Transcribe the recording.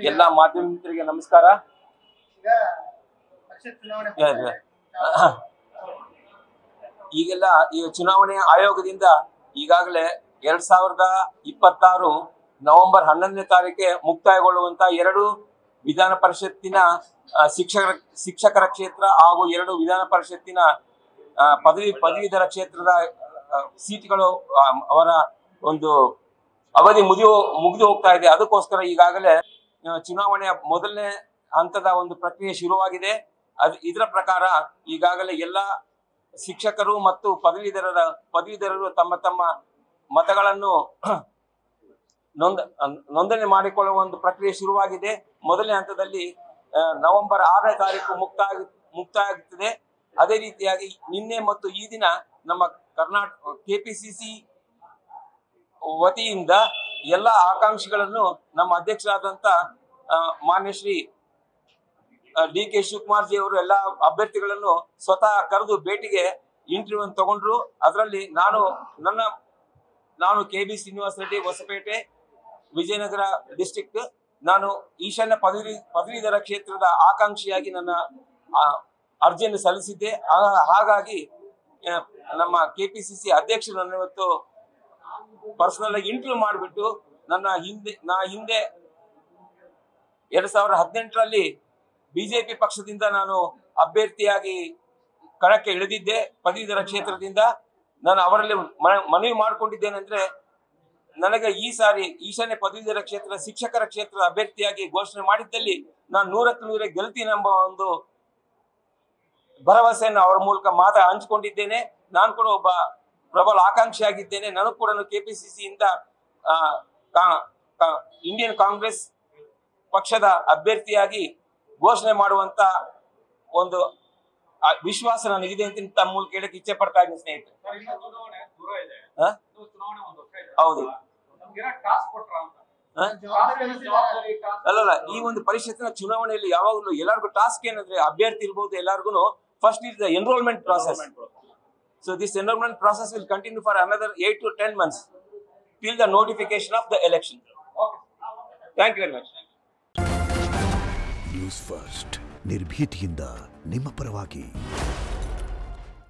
ಎಲ್ಲ ಮಾಧ್ಯಮ ಮಿತ್ರರಿಗೆ ನಮಸ್ಕಾರ. ಈಗೆಲ್ಲ ಈ ಚುನಾವಣೆ ಆಯೋಗದಿಂದ ಈಗಾಗಲೇ 2026 ನವೆಂಬರ್ 11ನೇ ತಾರೀಕಿಗೆ ಮುಕ್ತಾಯಗೊಳ್ಳುವಂತ 2 ವಿಧಾನ ಪರಿಷತ್ತಿನ ಶಿಕ್ಷಕರ ಕ್ಷೇತ್ರ ಹಾಗೂ 2 ವಿಧಾನ ಪರಿಷತ್ತಿನ ಪದವೀಧರ ಕ್ಷೇತ್ರದ ಸೀಟ್ಗಳು ಅವರ ಒಂದು ಅವಧಿ ಮುಗಿದು ಹೋಗ್ತಾ ಇದೆ. ಅದಕ್ಕೋಸ್ಕರ ಈಗಾಗಲೇ ಚುನಾವಣೆಯ ಮೊದಲನೇ ಹಂತದ ಒಂದು ಪ್ರಕ್ರಿಯೆ ಶುರುವಾಗಿದೆ. ಇದರ ಪ್ರಕಾರ ಈಗಾಗಲೇ ಎಲ್ಲ ಶಿಕ್ಷಕರು ಮತ್ತು ಪದವೀಧರರು ತಮ್ಮ ಮತಗಳನ್ನು ನೋಂದಣಿ ಮಾಡಿಕೊಳ್ಳುವ ಒಂದು ಪ್ರಕ್ರಿಯೆ ಶುರುವಾಗಿದೆ. ಮೊದಲನೇ ಹಂತದಲ್ಲಿ ನವೆಂಬರ್ 6ನೇ ತಾರೀಕು ಮುಕ್ತಾಯ ಆಗುತ್ತದೆ. ಅದೇ ರೀತಿಯಾಗಿ ನಿನ್ನೆ ಮತ್ತು ಈ ದಿನ ನಮ್ಮ ಕರ್ನಾಟಕ ಕೆಪಿಸಿಸಿ ವತಿಯಿಂದ ಎಲ್ಲ ಆಕಾಂಕ್ಷಿಗಳನ್ನು ನಮ್ಮ ಅಧ್ಯಕ್ಷರಾದಂತ ಮಾನ್ಯ ಶ್ರೀ ಡಿ.ಕೆ. ಶಿವಕುಮಾರ್ ಜಿ ಅವರು ಎಲ್ಲ ಅಭ್ಯರ್ಥಿಗಳನ್ನು ಸ್ವತಃ ಕರೆದು ಭೇಟಿಗೆ ಇಂಟರ್ವ್ಯೂ ತಗೊಂಡ್ರು. ಅದರಲ್ಲಿ ನಾನು ಕೆ.ಬಿ. ಶ್ರೀನಿವಾಸ್ ರೆಡ್ಡಿ, ಹೊಸಪೇಟೆ, ವಿಜಯನಗರ ಡಿಸ್ಟ್ರಿಕ್ಟ್, ನಾನು ಈಶಾನ್ಯ ಪದವೀಧರ ಕ್ಷೇತ್ರದ ಆಕಾಂಕ್ಷಿಯಾಗಿ ನನ್ನ ಅರ್ಜಿಯನ್ನು ಸಲ್ಲಿಸಿದ್ದೆ. ಹಾಗಾಗಿ ನಮ್ಮ ಕೆಪಿಸಿಸಿ ಅಧ್ಯಕ್ಷರು ನನ್ನ ಇವತ್ತು ಪರ್ಸನಲ್ ಆಗಿ ಇಂಟರ್ವ್ಯೂ ಮಾಡಿಬಿಟ್ಟು ಹಿಂದೆ 2018ರಲ್ಲಿ ಬಿಜೆಪಿ ಪಕ್ಷದಿಂದ ನಾನು ಅಭ್ಯರ್ಥಿಯಾಗಿ ಕಣಕ್ಕೆ ಇಳಿದಿದ್ದೆ. ಪದವೀಧರ ಕ್ಷೇತ್ರದಿಂದ ನಾನು ಅವರಲ್ಲಿ ಮನವಿ ಮಾಡಿಕೊಂಡಿದ್ದೇನೆಂದ್ರೆ, ನನಗೆ ಈ ಸಾರಿ ಈಶಾನ್ಯ ಪದವೀಧರ ಕ್ಷೇತ್ರ ಶಿಕ್ಷಕರ ಕ್ಷೇತ್ರದ ಅಭ್ಯರ್ಥಿಯಾಗಿ ಘೋಷಣೆ ಮಾಡಿದ್ದಲ್ಲಿ ನಾನು 100ಕ್ಕೆ 100 ಗೆಲ್ತೀನಿ ಎಂಬ ಒಂದು ಭರವಸೆಯನ್ನು ಅವರ ಮೂಲಕ ಹಂಚಿಕೊಂಡಿದ್ದೇನೆ. ನಾನು ಕೂಡ ಒಬ್ಬ ಪ್ರಬಲ ಆಕಾಂಕ್ಷಿಯಾಗಿದ್ದೇನೆ. ನನಗೂ ಕೂಡ ಕೆಪಿಸಿಸಿಯಿಂದ ಇಂಡಿಯನ್ ಕಾಂಗ್ರೆಸ್ ಪಕ್ಷದ ಅಭ್ಯರ್ಥಿಯಾಗಿ ಘೋಷಣೆ ಮಾಡುವಂತ ಒಂದು ವಿಶ್ವಾಸ ನನಗಿದೆ ಅಂತ ತಮ್ಮ ಮೂಲಕ ಹೇಳಕ್ಕೆ ಇಚ್ಛೆ ಪಡ್ತಾ ಇದ್ದೀನಿ ಸ್ನೇಹಿತರೆ. ಹೌದು, ಅಲ್ಲಲ್ಲ, ಈ ಒಂದು ಪರಿಷತ್ತಿನ ಚುನಾವಣೆಯಲ್ಲಿ ಯಾವಾಗಲೂ ಎಲ್ಲರಿಗೂ ಟಾಸ್ಕ್ ಏನಂದ್ರೆ, ಅಭ್ಯರ್ಥಿ ಇರ್ಬೋದು ಎಲ್ಲರಿಗೂ first is the enrollment process. So this enrollment process will continue for another 8 to 10 months till the notification of the election. Thank you very much. News First, ನಿರ್ಭೀತಿಯಿಂದ ನಿಮ್ಮ ಪರವಾಗಿ.